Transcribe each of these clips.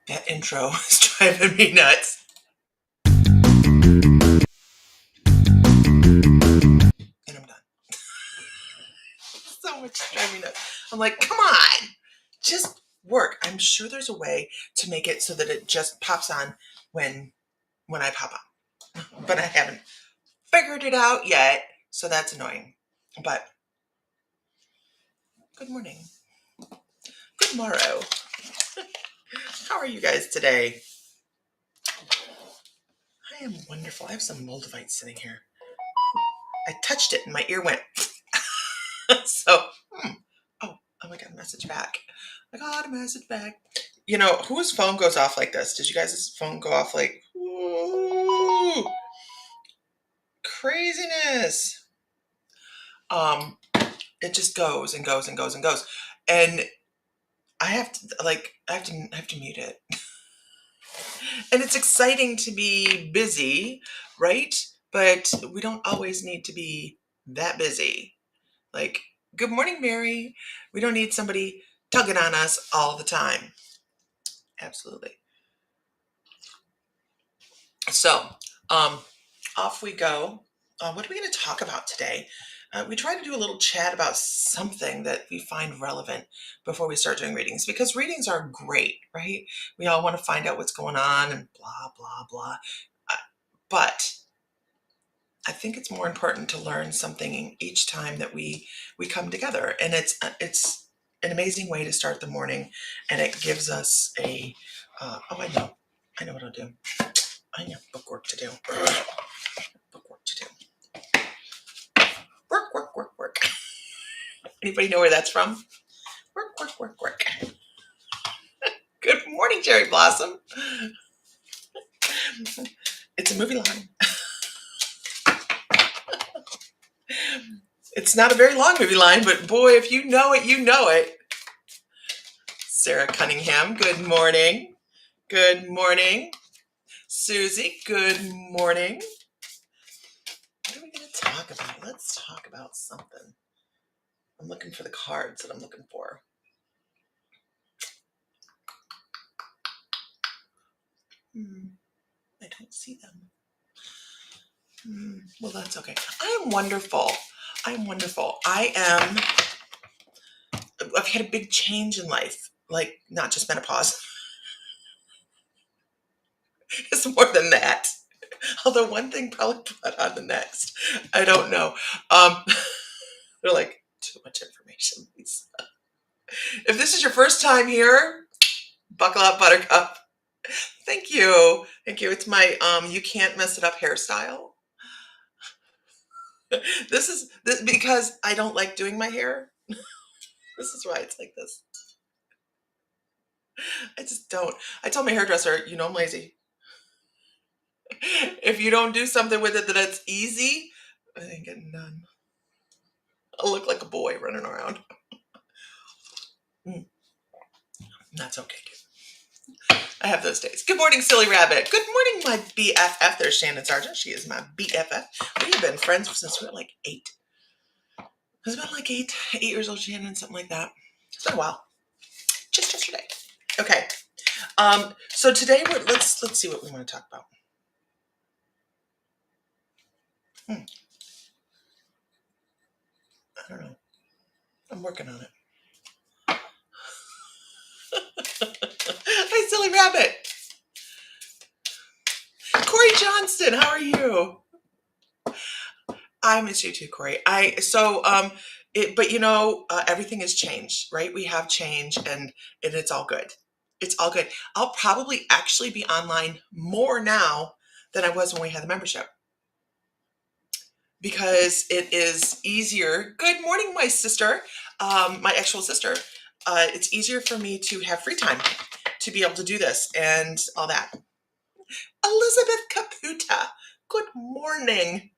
That intro is driving me nuts. And I'm done. So much driving me nuts. I'm like, come on, just work. I'm sure there's a way to make it so that it just pops on when I pop on. But I haven't figured it out yet, so that's annoying. But good morning. Good morrow. How are you guys today? I am wonderful. I have some Moldavite sitting here. I touched it and my ear went. So, oh, I got a message back. I got a message back. You know, whose phone goes off like this? Did you guys' phone go off like, ooh, craziness? It just goes and goes and goes and goes. And I have to mute it. And it's exciting to be busy, right? But we don't always need to be that busy. Like, good morning, Mary. We don't need somebody tugging on us all the time. Absolutely. So, off we go. What are we going to talk about today? We try to do a little chat about something that we find relevant before we start doing readings, because readings are great, right? We all want to find out what's going on and blah, blah, blah. But I think it's more important to learn something each time that we come together. And it's an amazing way to start the morning, and it gives us a, I know what I'll do. I have bookwork to do. Bookwork to do. Work, work, work, work. Anybody know where that's from? Work, work, work, work. Good morning, Cherry Blossom. It's a movie line. It's not a very long movie line, but boy, if you know it, you know it. Sarah Cunningham, good morning. Good morning. Susie, good morning. What are we going to talk about? Let's talk about something. I'm looking for the cards that I'm looking for. I don't see them. Well, that's okay. I am wonderful. I'm wonderful. I've had a big change in life, like not just menopause. It's more than that. Although one thing probably brought on the next. I don't know. They're like, too much information, Lisa. If this is your first time here, buckle up, Buttercup. Thank you. Thank you. It's my you can't mess it up hairstyle. This is because I don't like doing my hair. This is why it's like this. I just don't. I told my hairdresser, I'm lazy. If you don't do something with it that's easy, I ain't getting done. I'll look like a boy running around. That's okay, too. I have those days. Good morning, Silly Rabbit. Good morning, my BFF. There's Shannon Sargent. She is my BFF. We have been friends since we were like 8. It's been like 8 years old, Shannon, something like that. It's been a while. Just yesterday. Okay. So today let's see what we want to talk about. I don't know. I'm working on it. Hi, Silly Rabbit. Corey Johnston, how are you? I miss you too, Corey. Everything has changed, right? We have change, and it's all good. It's all good. I'll probably actually be online more now than I was when we had the membership, because it is easier. Good morning, my sister, my actual sister. It's easier for me to have free time to be able to do this and all that. Elizabeth Caputa, good morning.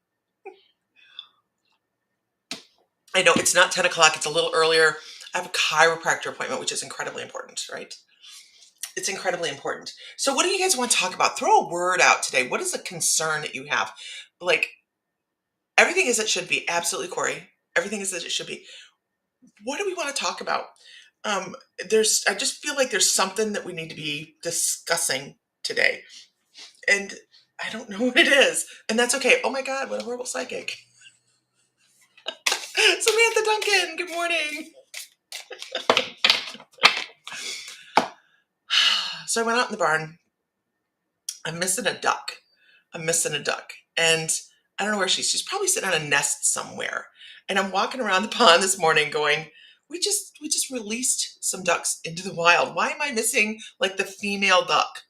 I know it's not 10 o'clock. It's a little earlier. I have a chiropractor appointment, which is incredibly important, right? It's incredibly important. So what do you guys want to talk about? Throw a word out today. What is a concern that you have? Like, everything is as it should be. Absolutely, Corey. Everything is as it should be. What do we want to talk about? Um, I just feel like there's something that we need to be discussing today. And I don't know what it is. And that's okay. Oh my God, what a horrible psychic. Samantha Duncan, good morning. So I went out in the barn. I'm missing a duck. I'm missing a duck. And I don't know where she's probably sitting on a nest somewhere. And I'm walking around the pond this morning going, we just released some ducks into the wild. Why am I missing like the female duck?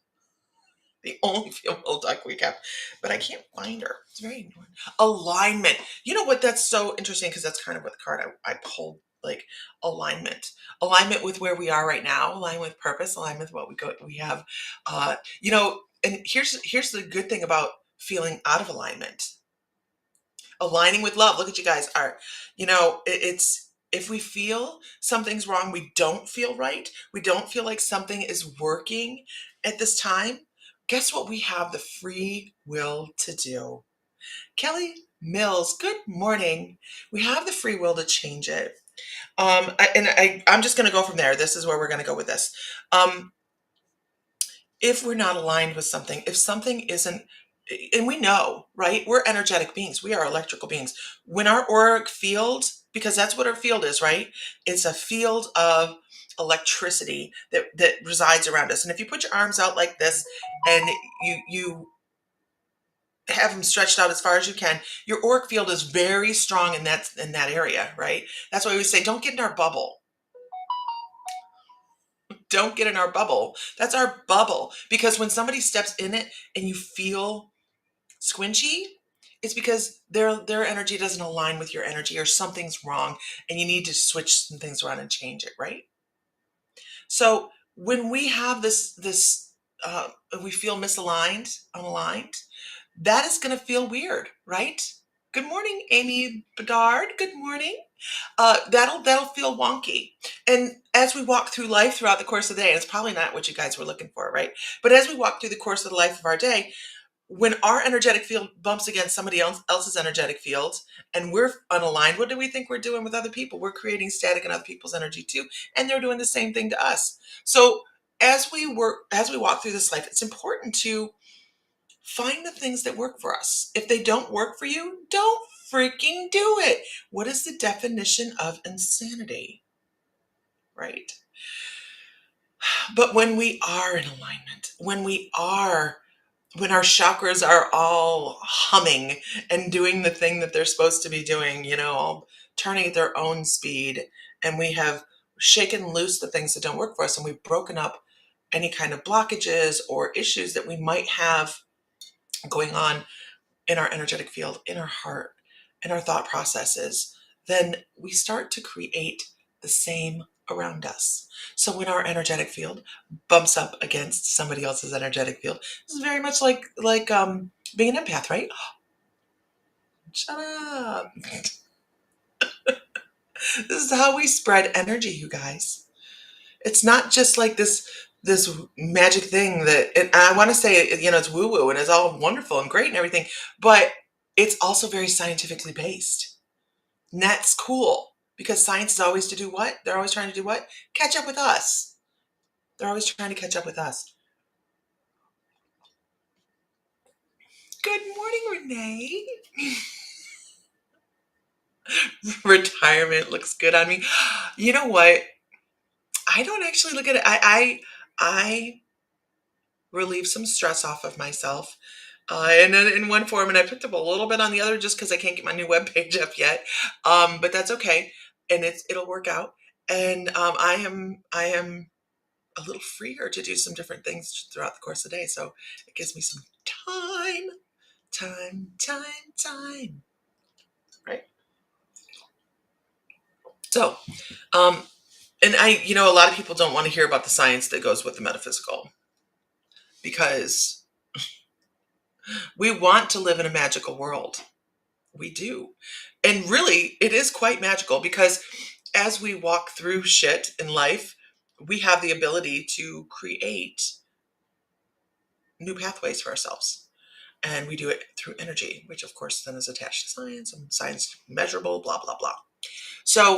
The only female duck we have, but I can't find her. It's very annoying. Alignment. You know what? That's so interesting because that's kind of what the card I pulled. Like alignment, alignment with where we are right now, alignment with purpose, alignment with what we have. And here's the good thing about feeling out of alignment. Aligning with love. Look at you guys are, it's if we feel something's wrong, we don't feel right, we don't feel like something is working at this time, guess what we have the free will to do? Kelly Mills, good morning. We have the free will to change it. I'm just going to go from there. This is where we're going to go with this. If we're not aligned with something, if something isn't, and we know, right? We're energetic beings. We are electrical beings. When our auric field, because that's what our field is, right? It's a field of electricity that resides around us. And if you put your arms out like this and you have them stretched out as far as you can, your auric field is very strong in that area, right? That's why we say don't get in our bubble. Don't get in our bubble. That's our bubble. Because when somebody steps in it and you feel squinchy, it's because their energy doesn't align with your energy or something's wrong and you need to switch some things around and change it, right? So when we have we feel misaligned, unaligned, that is going to feel weird, right? Good morning, Amy Bedard. Good morning. That'll feel wonky. And as we walk through life throughout the course of the day, and it's probably not what you guys were looking for, right? But as we walk through the course of the life of our day, when our energetic field bumps against somebody else's energetic field and we're unaligned, what do we think we're doing with other people? We're creating static in other people's energy too, and they're doing the same thing to us. So as we walk through this life, it's important to find the things that work for us. If they don't work for you, don't freaking do it. What is the definition of insanity? Right? But when we are in alignment, when our chakras are all humming and doing the thing that they're supposed to be doing, all turning at their own speed, and we have shaken loose the things that don't work for us, and we've broken up any kind of blockages or issues that we might have going on in our energetic field, in our heart, in our thought processes, then we start to create the same around us. So when our energetic field bumps up against somebody else's energetic field, this is very much like being an empath, right? Shut up. This is how we spread energy, you guys. It's not just like this magic thing that, and I want to say, it's woo woo and it's all wonderful and great and everything, but it's also very scientifically based. And that's cool because science is always to do what? They're always trying to do what? Catch up with us. They're always trying to catch up with us. Good morning, Renee. Retirement looks good on me. You know what? I don't actually look at it. I relieve some stress off of myself. And in one form, and I picked up a little bit on the other just because I can't get my new webpage up yet. But that's okay, and it'll work out. And I am a little freer to do some different things throughout the course of the day. So it gives me some time, time, time, time. Right. So, and a lot of people don't want to hear about the science that goes with the metaphysical because we want to live in a magical world. We do. And really, it is quite magical because as we walk through shit in life, we have the ability to create new pathways for ourselves. And we do it through energy, which of course then is attached to science and science measurable, blah, blah, blah. So,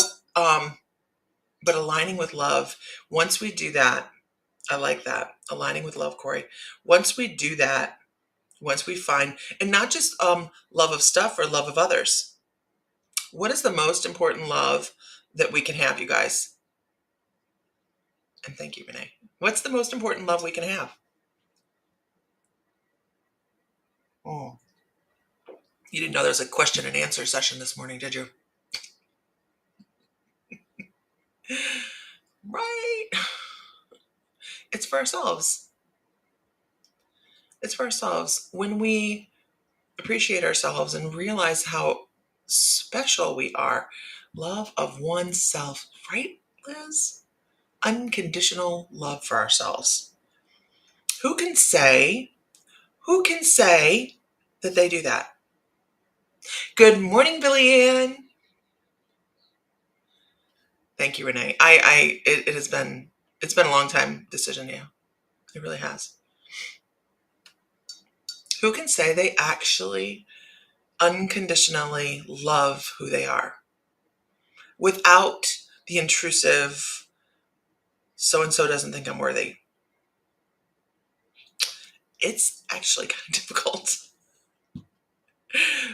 But aligning with love, once we do that, I like that. Aligning with love, Corey. Once we do that, once we find, and not just love of stuff or love of others. What is the most important love that we can have, you guys? And thank you, Renee. What's the most important love we can have? Oh, you didn't know there was a question and answer session this morning, did you? Right. It's for ourselves. It's for ourselves. When we appreciate ourselves and realize how special we are, love of oneself, right, Liz? Unconditional love for ourselves. Who can say, who can say that they do that? Good morning, Billy Ann. Thank you, Renee. It has been, it's been a long time decision. Yeah, it really has. Who can say they actually unconditionally love who they are without the intrusive, so and so doesn't think I'm worthy? It's actually kind of difficult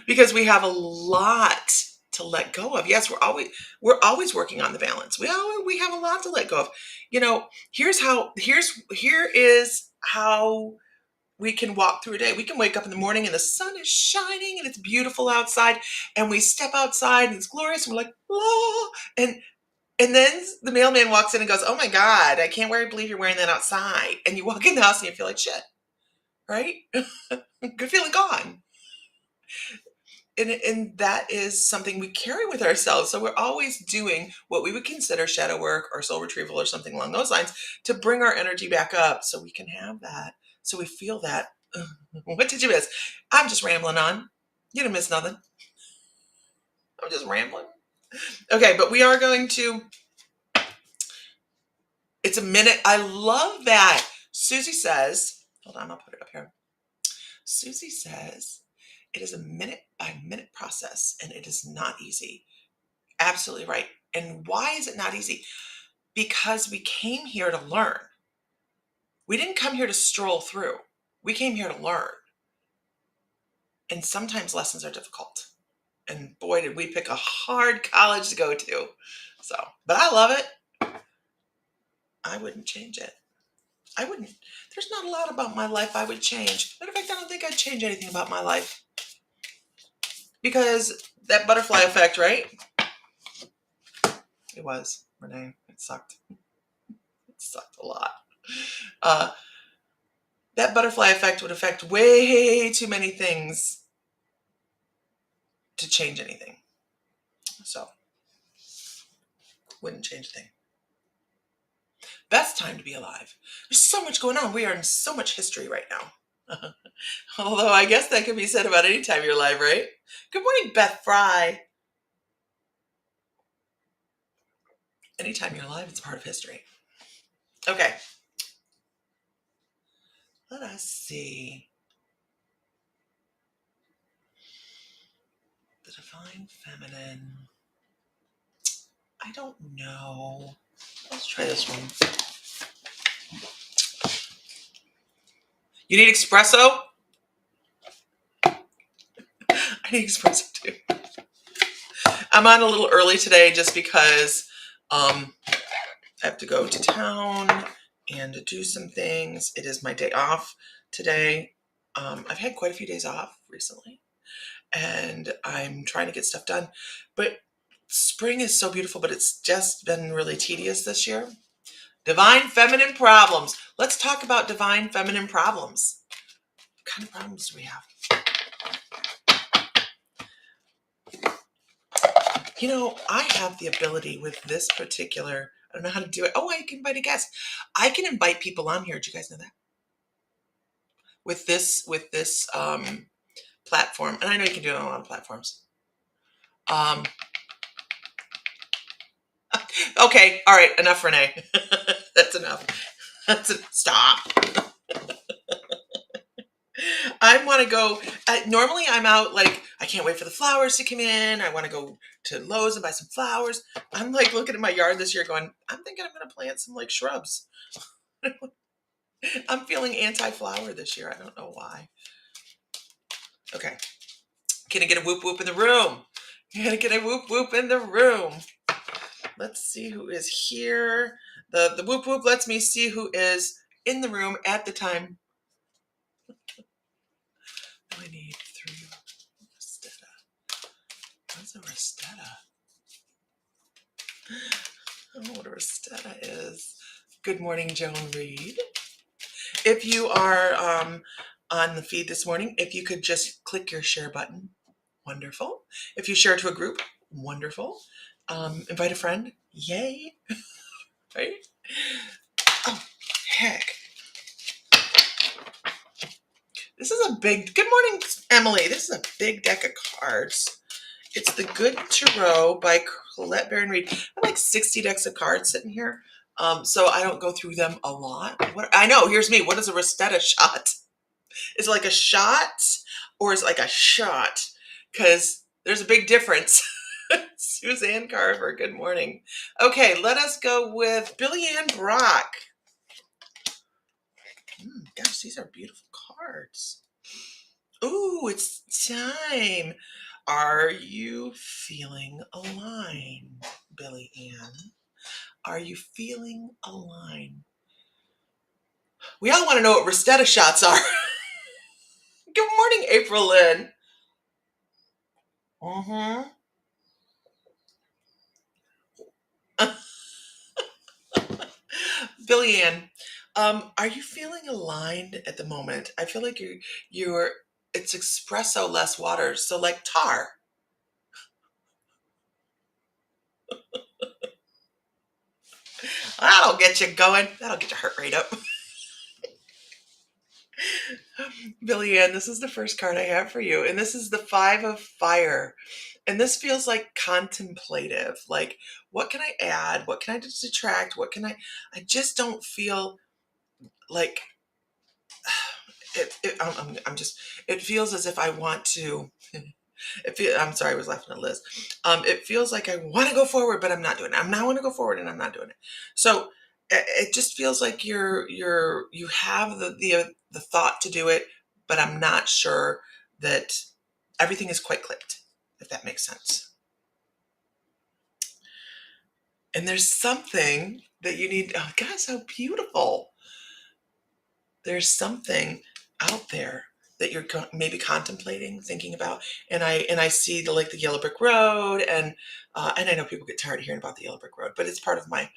because we have a lot to let go of. Yes, we're always working on the balance. We have a lot to let go of. You know, here is how we can walk through a day. We can wake up in the morning and the sun is shining and it's beautiful outside, and we step outside and it's glorious and we're like, oh, and then the mailman walks in and goes, oh my God, I can't believe you're wearing that outside. And you walk in the house and you feel like shit, right? Good feeling gone. And that is something we carry with ourselves. So we're always doing what we would consider shadow work or soul retrieval or something along those lines to bring our energy back up so we can have that. So we feel that. What did you miss? I'm just rambling on. You didn't miss nothing. I'm just rambling. Okay, but we are going to. It's a minute. I love that. Susie says, hold on, I'll put it up here. Susie says, it is a minute by minute process and it is not easy. Absolutely right. And why is it not easy? Because we came here to learn. We didn't come here to stroll through. We came here to learn. And sometimes lessons are difficult. And boy, did we pick a hard college to go to. So, but I love it. I wouldn't change it. I wouldn't. There's not a lot about my life I would change. Matter of fact, I don't think I'd change anything about my life. Because that butterfly effect, right? It was, Renee. It sucked. It sucked a lot. That butterfly effect would affect way too many things to change anything. So, wouldn't change a thing. Best time to be alive. There's so much going on. We are in so much history right now. Although I guess that can be said about any time you're alive, right? Good morning, Beth Fry. Anytime you're alive, it's part of history. Okay. Let us see. The Divine Feminine. I don't know. Let's try this one. You need espresso? I need espresso too. I'm on a little early today just because I have to go to town and do some things. It is my day off today. I've had quite a few days off recently, and I'm trying to get stuff done. But spring is so beautiful, but it's just been really tedious this year. Divine feminine problems. Let's talk about divine feminine problems. What kind of problems do we have? You know, I have the ability with this particular, I don't know how to do it. Oh, I can invite a guest. I can invite people on here. Do you guys know that? With this platform, and I know you can do it on a lot of platforms. Okay, all right, enough, Renee. That's enough. Stop. I want to go. Normally, I'm out like I can't wait for the flowers to come in. I want to go to Lowe's and buy some flowers. I'm like looking at my yard this year going, I'm thinking I'm going to plant some like shrubs. I'm feeling anti-flower this year. I don't know why. Okay. Can I get a whoop whoop in the room? Can I get a whoop whoop in the room? Let's see who is here. The whoop whoop lets me see who is in the room at the time. I need 3 Rostetta. What's a Rostetta? I don't know what a Rostetta is. Good morning, Joan Reed. If you are on the feed this morning, if you could just click your share button, wonderful. If you share to a group, wonderful. Invite a friend, yay, right? Oh, heck. This is a big, good morning, Emily. This is a big deck of cards. It's the Good Tarot by Colette Baron Reid. I have like 60 decks of cards sitting here. So I don't go through them a lot. I know, here's me. What is a Rostetta shot? Is it like a shot or is it like a shot? Because there's a big difference. Suzanne Carver, good morning. Okay, let us go with Billy Ann Brock. Gosh, these are beautiful cards. Ooh, it's time. Are you feeling aligned, Billy Ann? Are you feeling aligned? We all want to know what Rostetta shots are. Good morning, April Lynn. Billy Ann, are you feeling aligned at the moment? I feel like you're it's espresso, less water, so like tar. That'll get you going. That'll get your heart rate up. Billy Ann, this is the first card I have for you, and this is the 5 of Fire. And this feels like contemplative. Like, what can I add? What can I subtract? What can I just don't feel like it feels as if I want to. I'm sorry, I was laughing at Liz. It feels like I want to go forward, but I'm not doing it. I'm not want to go forward, and I'm not doing it. So it just feels like you have the thought to do it, but I'm not sure that everything is quite clicked. If that makes sense. And there's something that you need. Oh, gosh, how beautiful! There's something out there that you're maybe contemplating, thinking about, and I see the yellow brick road, and I know people get tired of hearing about the yellow brick road, but it's part of my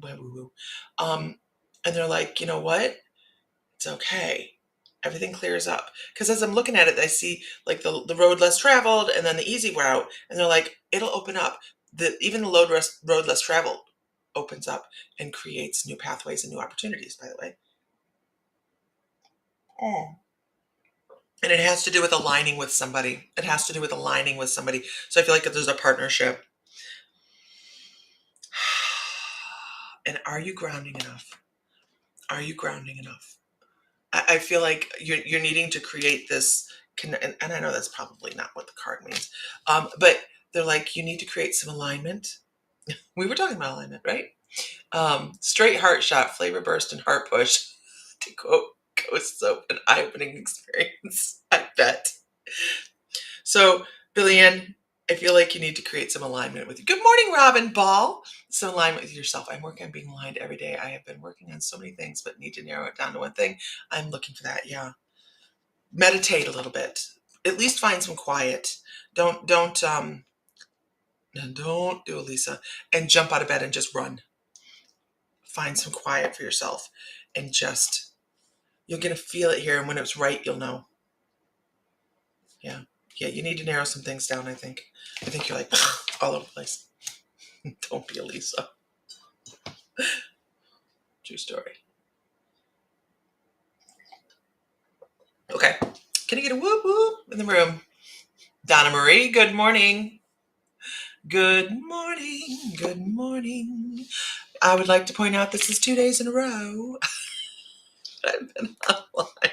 woo-woo. And they're like, you know what? It's okay. Everything clears up. Because as I'm looking at it, I see like the road less traveled, and then the easy route, and they're like, it'll open up. Even the road less traveled opens up and creates new pathways and new opportunities. By the way. Oh. And it has to do with aligning with somebody. It has to do with aligning with somebody. So I feel like if there's a partnership. And are you grounding enough? Are you grounding enough? I feel like you're needing to create this, and I know that's probably not what the card means, but they're like, you need to create some alignment. We were talking about alignment, right? Straight heart shot, flavor burst, and heart push. To quote Ghost Soap, an eye-opening experience, I bet. So, Billy Ann, I feel like you need to create some alignment with you. Good morning, Robin Ball. Some alignment with yourself. I'm working on being aligned every day. I have been working on so many things, but need to narrow it down to one thing. I'm looking for that. Yeah. Meditate a little bit. At least find some quiet. Don't do it, Lisa, and jump out of bed and just run. Find some quiet for yourself, and just you're gonna feel it here, and when it's right, you'll know. Yeah, you need to narrow some things down. I think you're like all over the place. Don't be a Lisa. True story. Okay, can I get a whoop whoop in the room? Donna Marie, good morning. Good morning. Good morning. I would like to point out this is 2 days in a row I've been online.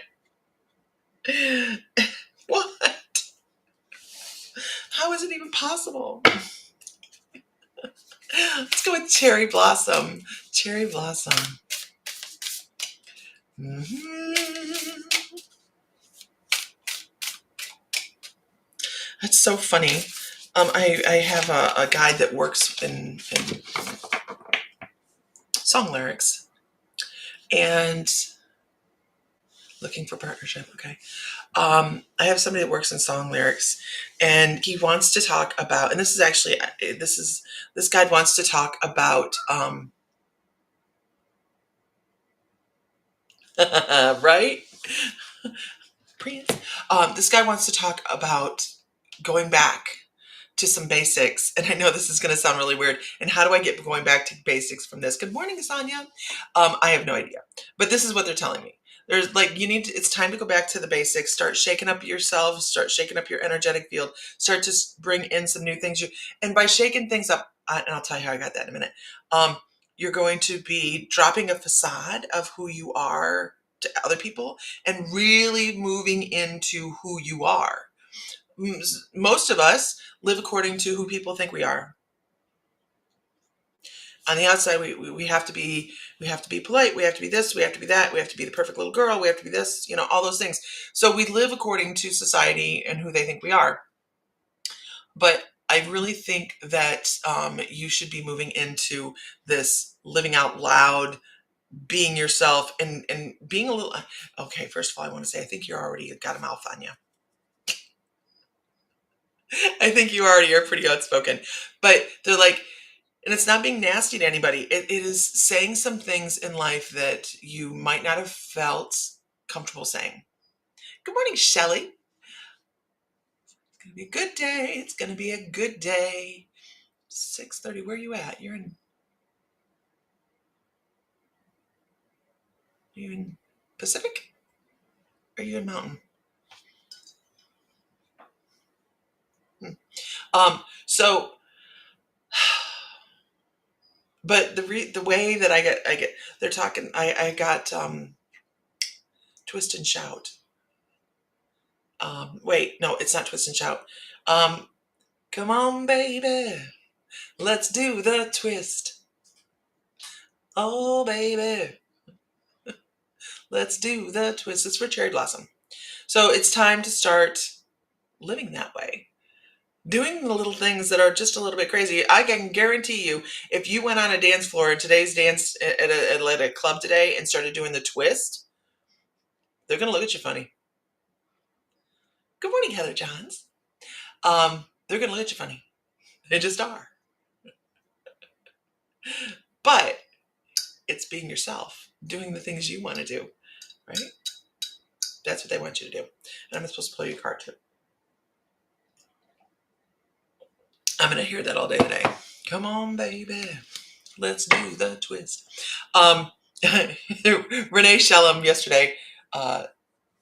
What? How is it even possible? Let's go with Cherry Blossom. Cherry Blossom. That's so funny. I have a guide that works in song lyrics and looking for partnership. Okay. I have somebody that works in song lyrics, and he wants to talk about, and this guide wants to talk about, right? Prince. This guy wants to talk about going back to some basics, and I know this is going to sound really weird. And how do I get going back to basics from this? Good morning, Sonia. I have no idea, but this is what they're telling me. There's like it's time to go back to the basics. Start shaking up yourself. Start shaking up your energetic field. Start to bring in some new things. And by shaking things up, and I'll tell you how I got that in a minute. You're going to be dropping a facade of who you are to other people and really moving into who you are. Most of us live according to who people think we are. On the outside, we have to be polite. We have to be this. We have to be that. We have to be the perfect little girl. We have to be this. All those things. So we live according to society and who they think we are. But I really think that you should be moving into this living out loud, being yourself, and being a little. Okay, first of all, I want to say I think you already got a mouth on you. I think you already are pretty outspoken, but they're like, and it's not being nasty to anybody. It is saying some things in life that you might not have felt comfortable saying. Good morning, Shelly. It's going to be a good day. It's going to be a good day. 6:30. Where are you at? You're in Pacific? Or are you in Mountain? So, but the way that I get, they're talking, I got Twist and Shout. Wait, no, it's not Twist and Shout. Come on, baby, let's do the twist. Oh, baby, let's do the twist. It's for Cherry Blossom. So it's time to start living that way. Doing the little things that are just a little bit crazy. I can guarantee you, if you went on a dance floor in today's dance at a club today and started doing the twist, they're going to look at you funny. Good morning, Heather Johns. They're going to look at you funny. They just are. But it's being yourself, doing the things you want to do, right? That's what they want you to do. And I'm supposed to play your card too. I'm going to hear that all day today. Come on, baby. Let's do the twist. Renee Shellum yesterday,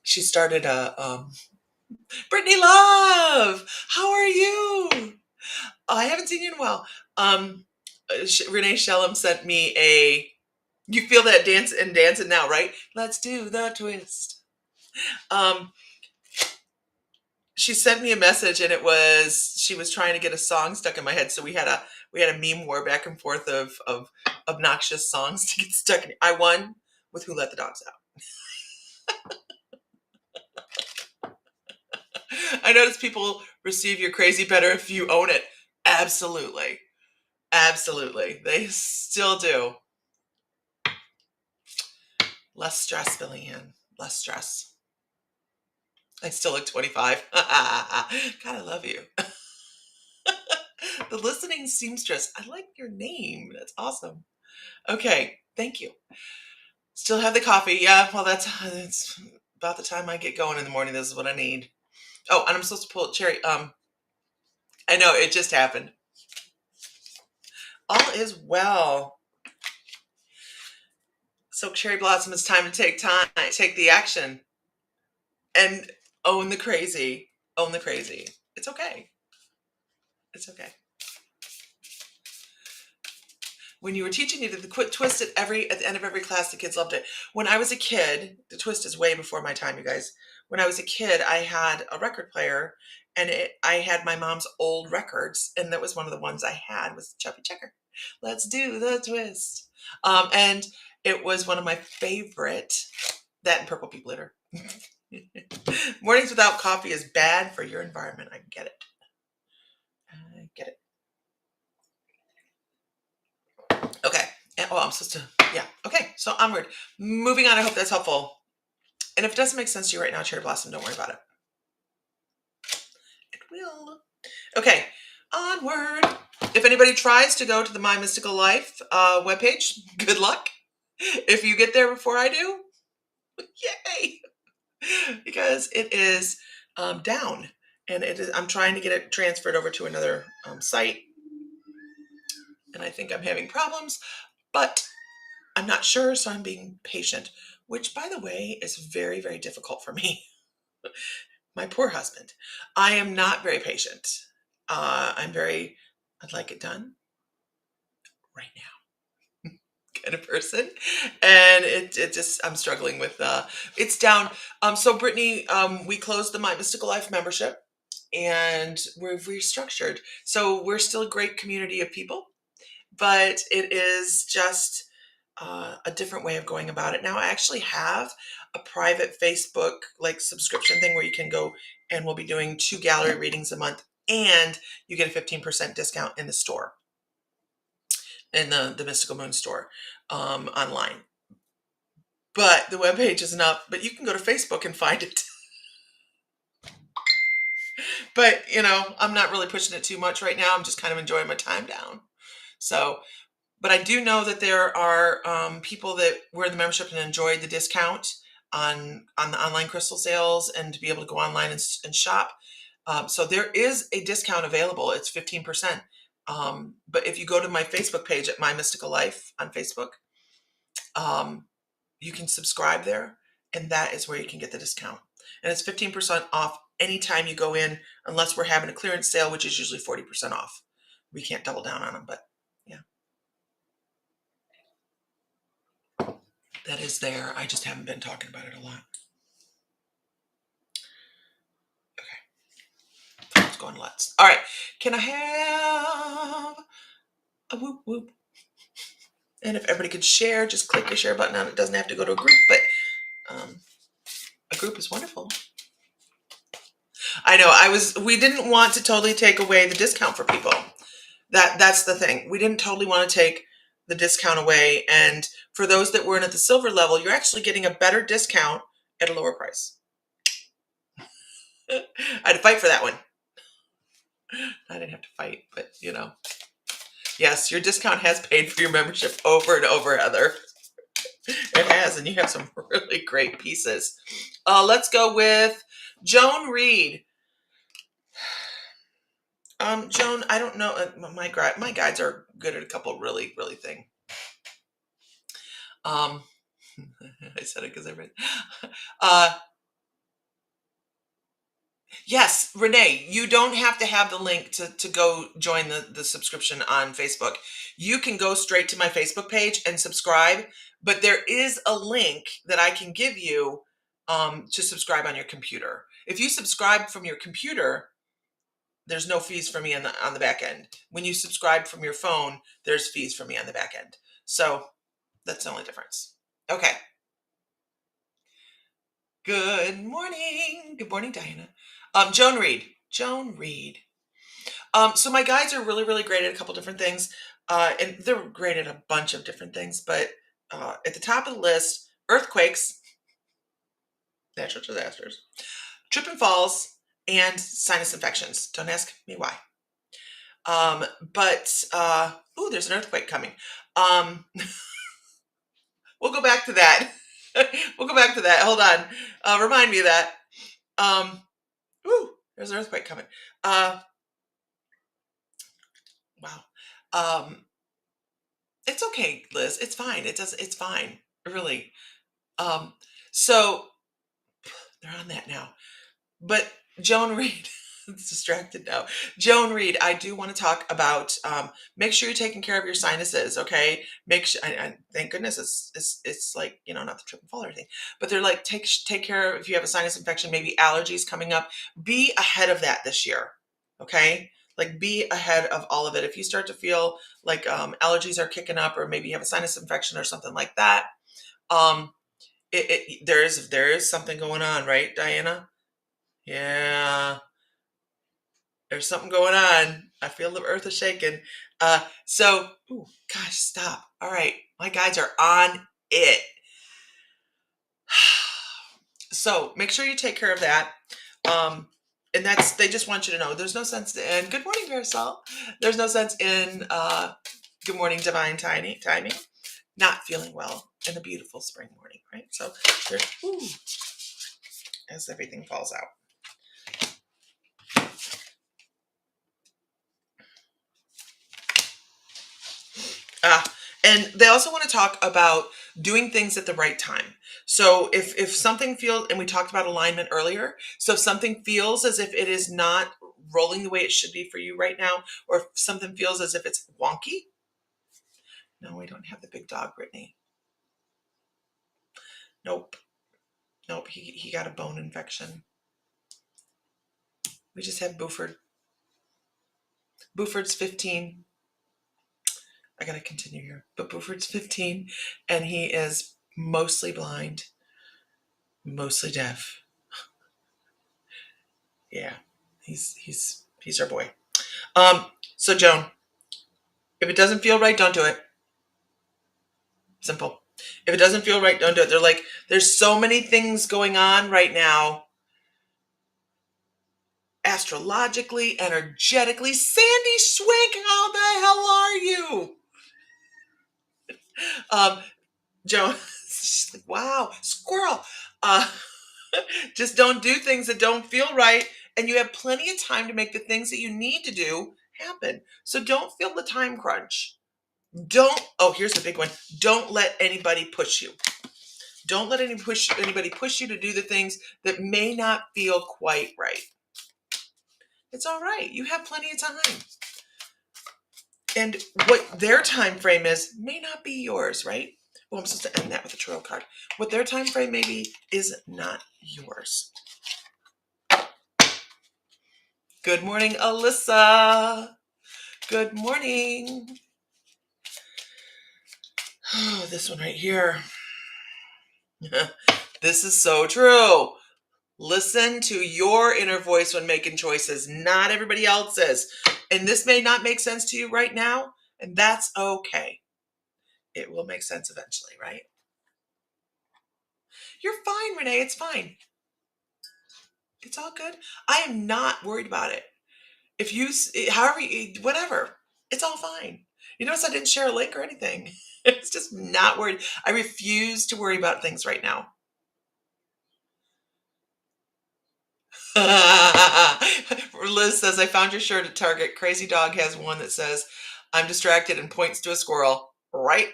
she started Brittany Love, how are you? I haven't seen you in a while. Renee Shellum sent me you feel that dancing now, right? Let's do the twist. She sent me a message, and she was trying to get a song stuck in my head. So we had a meme war back and forth of obnoxious songs to get stuck in. I won with Who Let the Dogs Out. I notice people receive your crazy better if you own it. Absolutely. Absolutely. They still do. Less stress, Billy Ann. Less stress. I still look 25. God, I love you. The listening seamstress. I like your name. That's awesome. Okay. Thank you. Still have the coffee. Yeah. Well, it's about the time I get going in the morning. This is what I need. Oh, and I'm supposed to pull Cherry. I know it just happened. All is well. So Cherry Blossom, it's time to take the action, and own the crazy. Own the crazy. It's okay. It's okay. When you were teaching, you did the twist at the end of every class. The kids loved it. When I was a kid, the twist is way before my time, you guys. When I was a kid, I had a record player, and I had my mom's old records, and that was one of the ones I had was Chubby Checker. Let's do the twist. And it was one of my favorite. That and Purple People Litter. Mornings without coffee is bad for your environment. I get it. I get it. Okay. Oh, I'm supposed to. Yeah. Okay. So onward. Moving on. I hope that's helpful. And if it doesn't make sense to you right now, Cherry Blossom, don't worry about it. It will. Okay. Onward. If anybody tries to go to the My Mystical Life webpage, good luck. If you get there before I do, yay! Because it is down, and it is. I'm trying to get it transferred over to another site, and I think I'm having problems, but I'm not sure, so I'm being patient. Which, by the way, is very, very difficult for me. My poor husband. I am not very patient. I'd like it done right now kind of person. And it just, I'm struggling with, it's down. So Brittany, we closed the My Mystical Life membership and we've restructured. So we're still a great community of people, but it is just a different way of going about it. Now I actually have a private Facebook like subscription thing where you can go, and we'll be doing 2 gallery readings a month, and you get a 15% discount in the store, in the Mystical Moon store online. But the webpage isn't up, but you can go to Facebook and find it. But, I'm not really pushing it too much right now. I'm just kind of enjoying my time down. So, but I do know that there are people that were in the membership and enjoyed the discount on the online crystal sales, and to be able to go online and shop. So there is a discount available. It's 15%. But if you go to my Facebook page at My Mystical Life on Facebook, you can subscribe there, and that is where you can get the discount. And it's 15% off anytime you go in, unless we're having a clearance sale, which is usually 40% off. We can't double down on them, but yeah. That is there. I just haven't been talking about it a lot. Okay. It's going nuts. All right. Can I have a whoop whoop? And if everybody could share, just click your share button on. It doesn't have to go to a group, but a group is wonderful. I know we didn't want to totally take away the discount for people. That's the thing. We didn't totally want to take the discount away. And for those that weren't at the silver level, you're actually getting a better discount at a lower price. I had to fight for that one. I didn't have to fight, but yes, your discount has paid for your membership over and over, Heather. It has, and you have some really great pieces. Let's go with Joan Reed. Joan, I don't know. My guides are good at a couple really, really things. I said it because I read. Yes, Renee, you don't have to have the link to go join the subscription on Facebook. You can go straight to my Facebook page and subscribe, but there is a link that I can give you to subscribe on your computer. If you subscribe from your computer, there's no fees for me on the back end. When you subscribe from your phone, there's fees for me on the back end. So that's the only difference. Okay. Good morning. Good morning, Diana. Joan Reed. So my guides are really, really great at a couple different things. And they're great at a bunch of different things. But at the top of the list, earthquakes, natural disasters, trip and falls, and sinus infections. Don't ask me why. There's an earthquake coming. We'll go back to that. Hold on. Remind me of that. There's an earthquake coming. Wow. It's okay, Liz. It's fine. It's fine. Really. So they're on that now. But Joan Reed. It's distracted now. Joan Reed, I do want to talk about make sure you're taking care of your sinuses, okay? Make sure, thank goodness it's like, not the trip and fall or anything, but they're like, take care of if you have a sinus infection, maybe allergies coming up. Be ahead of that this year, okay? Like, be ahead of all of it. If you start to feel like allergies are kicking up, or maybe you have a sinus infection or something like that, um, there is something going on, right, Diana? Yeah. There's something going on. I feel the earth is shaking. Ooh, gosh, stop. All right, my guides are on it. So make sure you take care of that. And they just want you to know there's no sense in, good morning, Marisol. There's no sense in, good morning, divine timing, not feeling well in a beautiful spring morning, right? So there's, as everything falls out. And they also want to talk about doing things at the right time. So if something feels, and we talked about alignment earlier, so if something feels as if it is not rolling the way it should be for you right now, or if something feels as if it's wonky. No, we don't have the big dog, Brittany. Nope. He got a bone infection. We just have Buford. Buford's 15. I gotta continue here. But Buford's 15, and he is mostly blind, mostly deaf. Yeah, he's our boy. So Joan, if it doesn't feel right, don't do it. Simple. If it doesn't feel right, don't do it. They're like, there's so many things going on right now, astrologically, energetically. Sandy Schwank, how the hell are you? Joan, she's like, wow, squirrel. Just don't do things that don't feel right, and you have plenty of time to make the things that you need to do happen. So don't feel the time crunch. Here's the big one. Don't let anybody push you. Don't let anybody push you to do the things that may not feel quite right. It's all right. You have plenty of time. And what their time frame is may not be yours, right? Well, I'm supposed to end that with a tarot card. What their time frame may be is not yours. Good morning, Alyssa. Good morning. Oh, this one right here. This is so true. Listen to your inner voice when making choices, not everybody else's. And this may not make sense to you right now, and that's okay. It will make sense eventually, right? You're fine, Renee. It's fine. It's all good. I am not worried about it. If you, however, whatever, it's all fine. You notice I didn't share a link or anything. It's just not worried. I refuse to worry about things right now. Liz says, I found your shirt at Target. Crazy Dog has one that says, I'm distracted, and points to a squirrel. Right?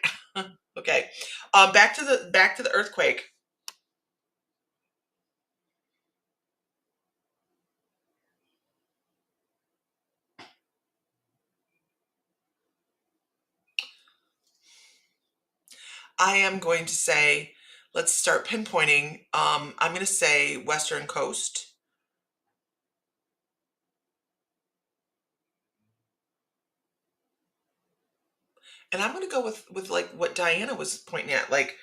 Okay. Back to the earthquake. I am going to say, let's start pinpointing. I'm going to say Western Coast. And I'm going to go with like what Diana was pointing at. Like,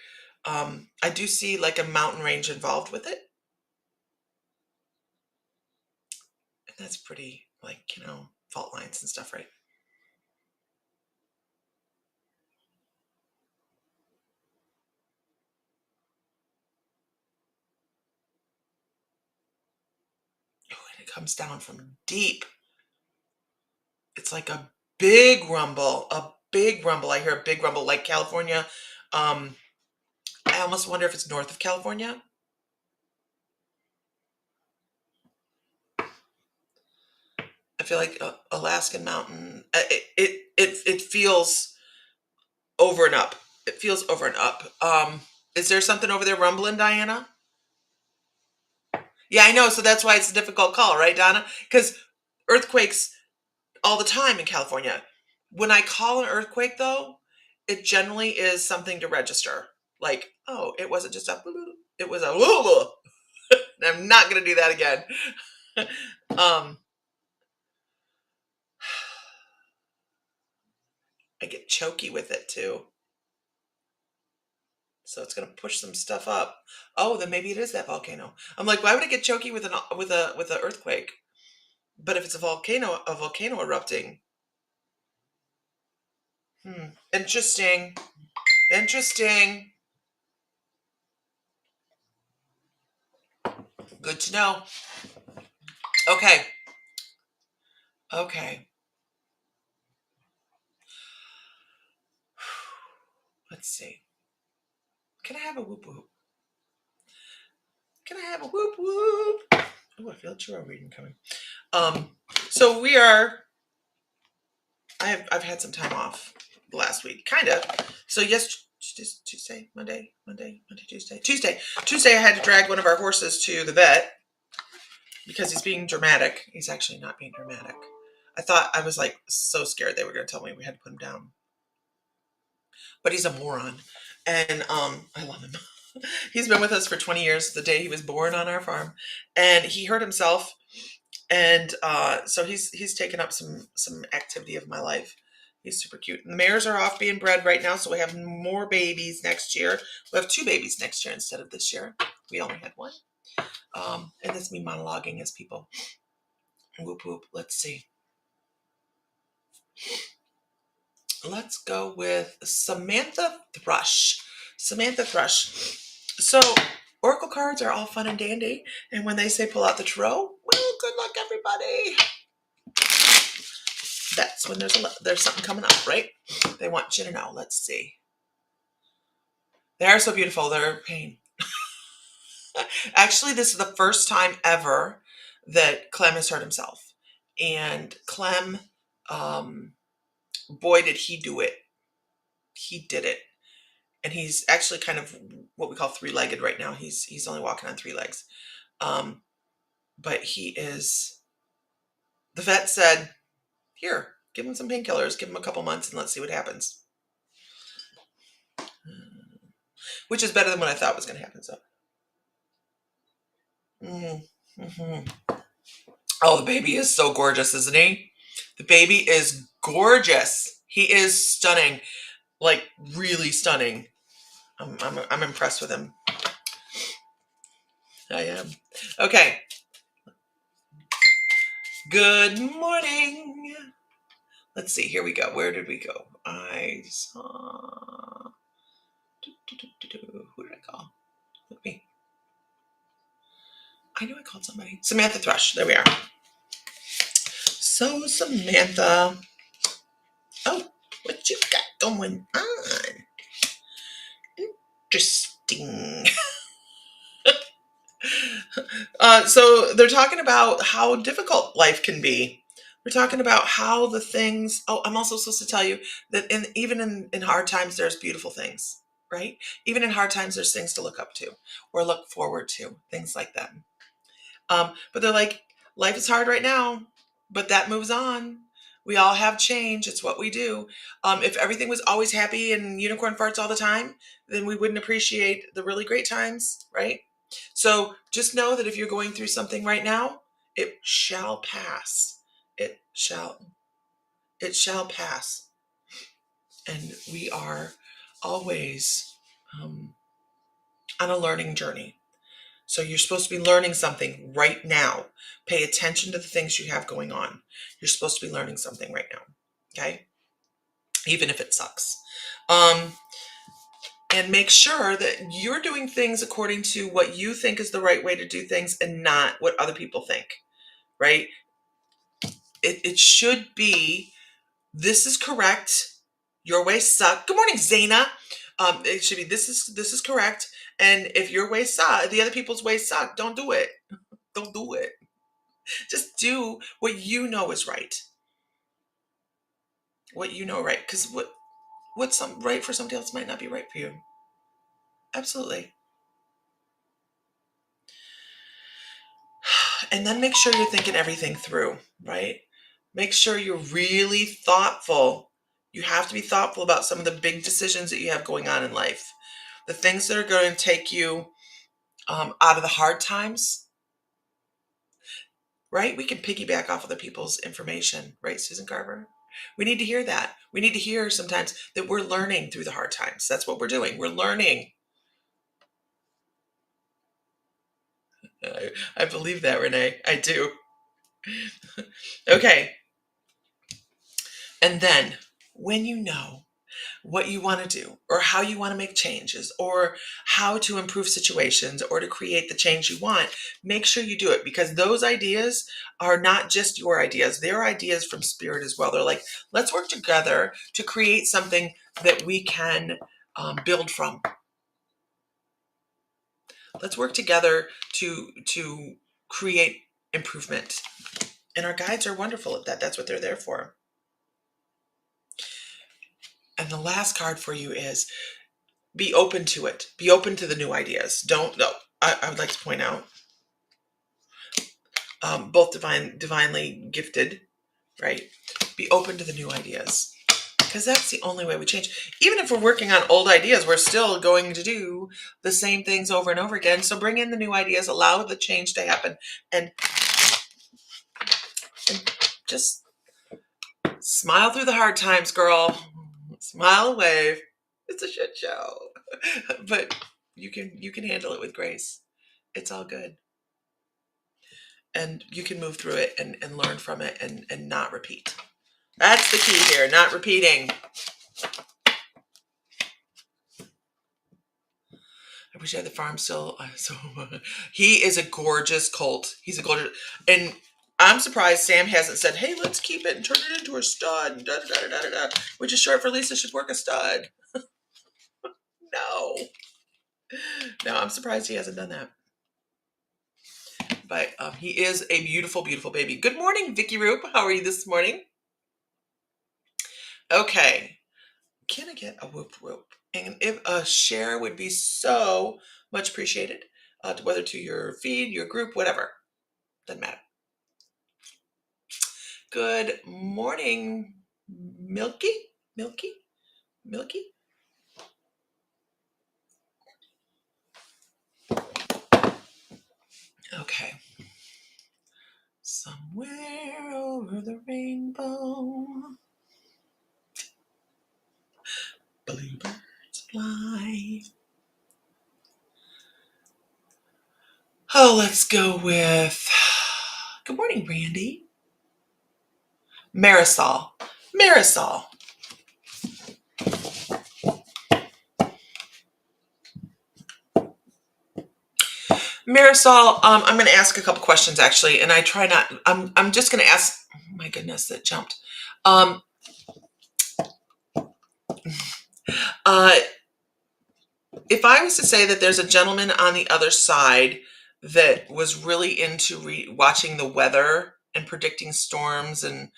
I do see like a mountain range involved with it. And that's pretty, like, fault lines and stuff, right? Oh, and it comes down from deep. It's like a big rumble, a big rumble. I hear a big rumble, like California. I almost wonder if it's north of California. I feel like Alaskan mountain. It feels over and up. It feels over and up. Is there something over there rumbling, Diana? Yeah, I know. So that's why it's a difficult call, right, Donna? Because earthquakes all the time in California. When I call an earthquake, though, it generally is something to register. Like, oh, it wasn't just a, it was a, I'm not going to do that again. um, I get choky with it too. So it's going to push some stuff up. Oh, then maybe it is that volcano. I'm like, why would it get choky with an earthquake? But if it's a volcano erupting, interesting, interesting. Good to know. Okay, okay. Let's see. Can I have a whoop whoop? Can I have a whoop whoop? Oh, I feel a churro reading coming. So we are. I've had some time off last week, kind of. So Tuesday, Monday, Tuesday. I had to drag one of our horses to the vet because he's being dramatic. He's actually not being dramatic. I was like so scared they were going to tell me we had to put him down, but he's a moron, and I love him. He's been with us for 20 years, the day he was born on our farm, and he hurt himself, and so he's taken up some activity of my life. He's super cute. And the mares are off being bred right now, so we have more babies next year. We have 2 babies next year instead of this year. We only had 1. And that's me monologuing as people. Whoop whoop. Let's see. Let's go with Samantha Thrush. Samantha Thrush. So oracle cards are all fun and dandy, and when they say pull out the tarot, well, good luck, everybody. That's when there's something coming up, right? They want you to know. Let's see. They are so beautiful. They're pain. Actually, this is the first time ever that Clem has hurt himself, and Clem, boy, did he do it. He did it. And he's actually kind of what we call 3-legged right now. He's only walking on 3 legs. But he is, the vet said, here, give him some painkillers, give him a couple months and let's see what happens. Which is better than what I thought was going to happen. So, Oh, the baby is so gorgeous, isn't he? The baby is gorgeous. He is stunning, like really stunning. I'm impressed with him. I am. Okay. Good morning. Let's see. Here we go. Where did we go? I saw. Who did I call? Look me. I know I called somebody. Samantha Thrush. There we are. So Samantha. Oh, what you got going on? Interesting. So they're talking about how difficult life can be. We're talking about how the things. Oh, I'm also supposed to tell you that even in hard times, there's beautiful things, right? Even in hard times, there's things to look up to or look forward to, things like that. But they're like, life is hard right now, but that moves on. We all have change. It's what we do. If everything was always happy and unicorn farts all the time, then we wouldn't appreciate the really great times, right? So just know that if you're going through something right now, it shall pass. It shall pass. And we are always on a learning journey. So you're supposed to be learning something right now. Pay attention to the things you have going on. You're supposed to be learning something right now. Okay? Even if it sucks. And make sure that you're doing things according to what you think is the right way to do things and not what other people think. Right? It should be, this is correct. Your ways suck. Good morning, Zaina. It should be, this is correct. And if your ways suck, the other people's ways suck, don't do it. Don't do it. Just do what you know is right. What you know right. Because what's right for somebody else might not be right for you. Absolutely. And then make sure you're thinking everything through, right? Make sure you're really thoughtful. You have to be thoughtful about some of the big decisions that you have going on in life. The things that are going to take you out of the hard times, right? We can piggyback off other people's information, right, Susan Carver? We need to hear that. We need to hear sometimes that we're learning through the hard times. That's what we're doing. We're learning. I believe that, Renee. I do. Okay. And then when you know what you want to do or how you want to make changes or how to improve situations or to create the change you want, make sure you do it, because those ideas are not just your ideas. They're ideas from spirit as well. They're like, let's work together to create something that we can build from. Let's work together to create improvement. And our guides are wonderful at that. That's what they're there for. And the last card for you is be open to it. Be open to the new ideas. Don't, no, I would like to point out, both divinely gifted, right? Be open to the new ideas, because that's the only way we change. Even if we're working on old ideas, we're still going to do the same things over and over again. So bring in the new ideas, allow the change to happen, and just smile through the hard times, girl. Smile and wave. It's a shit show, but you can handle it with grace. It's all good. And you can move through it and learn from it and not repeat. That's the key here, not repeating. I wish I had the farm still. He is a gorgeous colt. He's a gorgeous, and I'm surprised Sam hasn't said, "Hey, let's keep it and turn it into a stud." Da, da, da, da, da, which is short for Lisa should work a stud. No, I'm surprised he hasn't done that. But he is a beautiful, beautiful baby. Good morning, Vicky Roop. How are you this morning? Okay. Can I get a whoop whoop? And if a share would be so much appreciated, whether to your feed, your group, whatever. Doesn't matter. Good morning, Milky. Okay. Somewhere over the rainbow, bluebirds fly. Oh, let's go with, good morning, Randy. Marisol. Marisol, I'm going to ask a couple questions actually, and I try not. I'm just going to ask. Oh my goodness, that jumped. If I was to say that there's a gentleman on the other side that was really into watching the weather and predicting storms and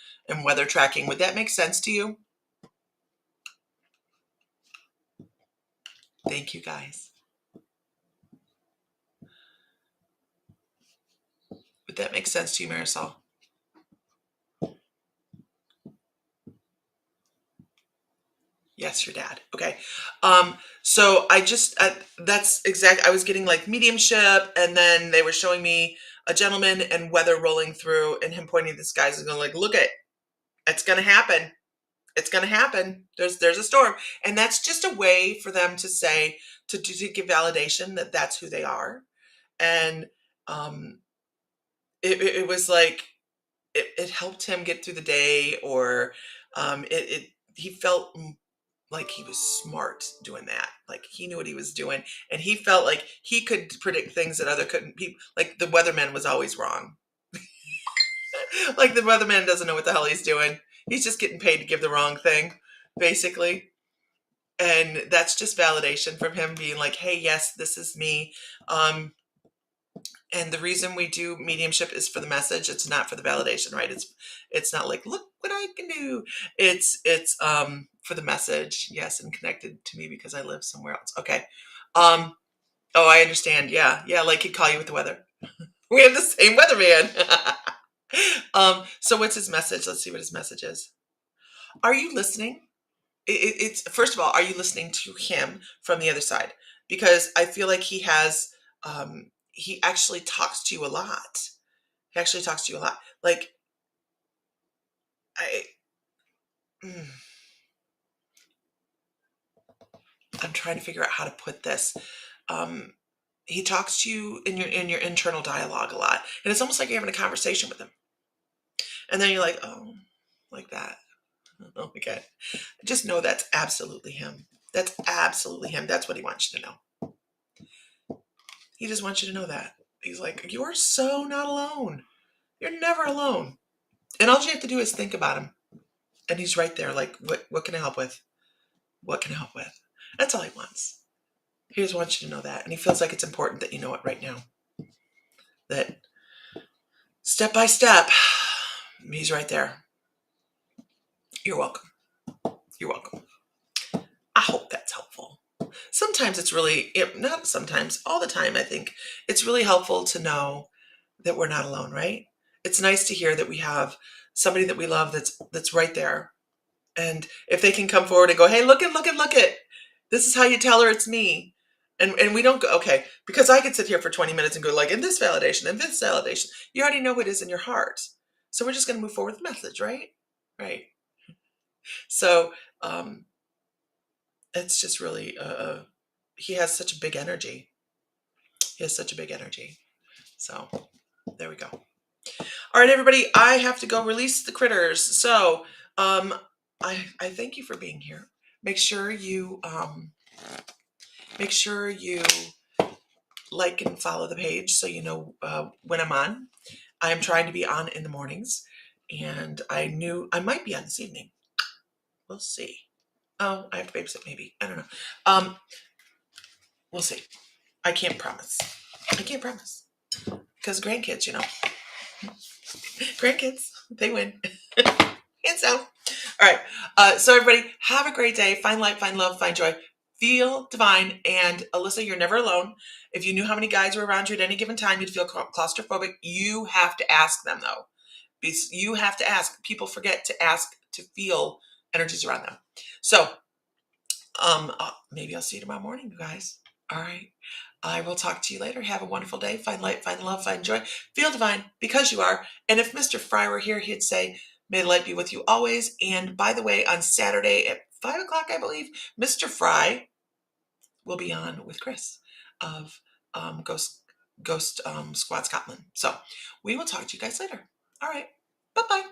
weather tracking, would that make sense to you? Thank you, guys. Would that make sense to you, Marisol? Yes, your dad. Okay. So that's exact. I was getting like mediumship, and then they were showing me a gentleman and weather rolling through, and him pointing to the skies and going like, "Look it's going to happen. It's going to happen. There's a storm," and that's just a way for them to say to give validation that that's who they are, and it was like it helped him get through the day, or he felt like he was smart doing that. Like he knew what he was doing, and he felt like he could predict things that other couldn't. People like the weatherman was always wrong. Like the weatherman doesn't know what the hell he's doing. He's just getting paid to give the wrong thing, basically. And that's just validation from him being like, "Hey, yes, this is me." And the reason we do mediumship is for the message. It's not for the validation, right? It's not like, look what I can do. It's for the message, yes, and connected to me because I live somewhere else. Okay. Oh, I understand. Yeah, like he'd call you with the weather. We have the same weatherman. So what's his message? Let's see what his message is. Are you listening? It's first of all, are you listening to him from the other side? Because I feel like he actually talks to you a lot. He actually talks to you a lot. Like I, mm, I'm trying to figure out how to put this. Um, he talks to you in your internal dialogue a lot, and it's almost like you're having a conversation with him. And then you're like, oh, like that. Oh my God. Just know that's absolutely him. That's absolutely him. That's what he wants you to know. He just wants you to know that. He's like, you are so not alone. You're never alone. And all you have to do is think about him. And he's right there. Like, what can I help with? What can I help with? That's all he wants. He just wants you to know that. And he feels like it's important that you know it right now. That step by step, he's right there. You're welcome. You're welcome. I hope that's helpful. Sometimes it's really, not sometimes, all the time, I think it's really helpful to know that we're not alone, right? It's nice to hear that we have somebody that we love that's right there. And if they can come forward and go, hey, look it. This is how you tell her it's me. And we don't go, okay, because I could sit here for 20 minutes and go like, in this validation, in this validation. You already know what it is in your heart. So we're just going to move forward with the message, right? Right. So it's just really, he has such a big energy. He has such a big energy. So there we go. All right, everybody, I have to go release the critters. So I thank you for being here. Make sure you like and follow the page so you know when I'm on. I am trying to be on in the mornings, and I knew I might be on this evening. We'll see. Oh, I have to babysit maybe. I don't know. We'll see. I can't promise. I can't promise. Because grandkids, grandkids, they win. Hands down. All right. So everybody, have a great day. Find light, find love, find joy. Feel divine. And Alyssa, you're never alone. If you knew how many guys were around you at any given time, you'd feel claustrophobic. You have to ask them, though. You have to ask. People forget to ask to feel energies around them. So maybe I'll see you tomorrow morning, you guys. All right. I will talk to you later. Have a wonderful day. Find light, find love, find joy. Feel divine because you are. And if Mr. Fry were here, he'd say, may the light be with you always. And by the way, on Saturday at 5 o'clock, I believe, Mr. Fry will be on with Chris of Ghost Squad Scotland. So we will talk to you guys later. All right. Bye-bye.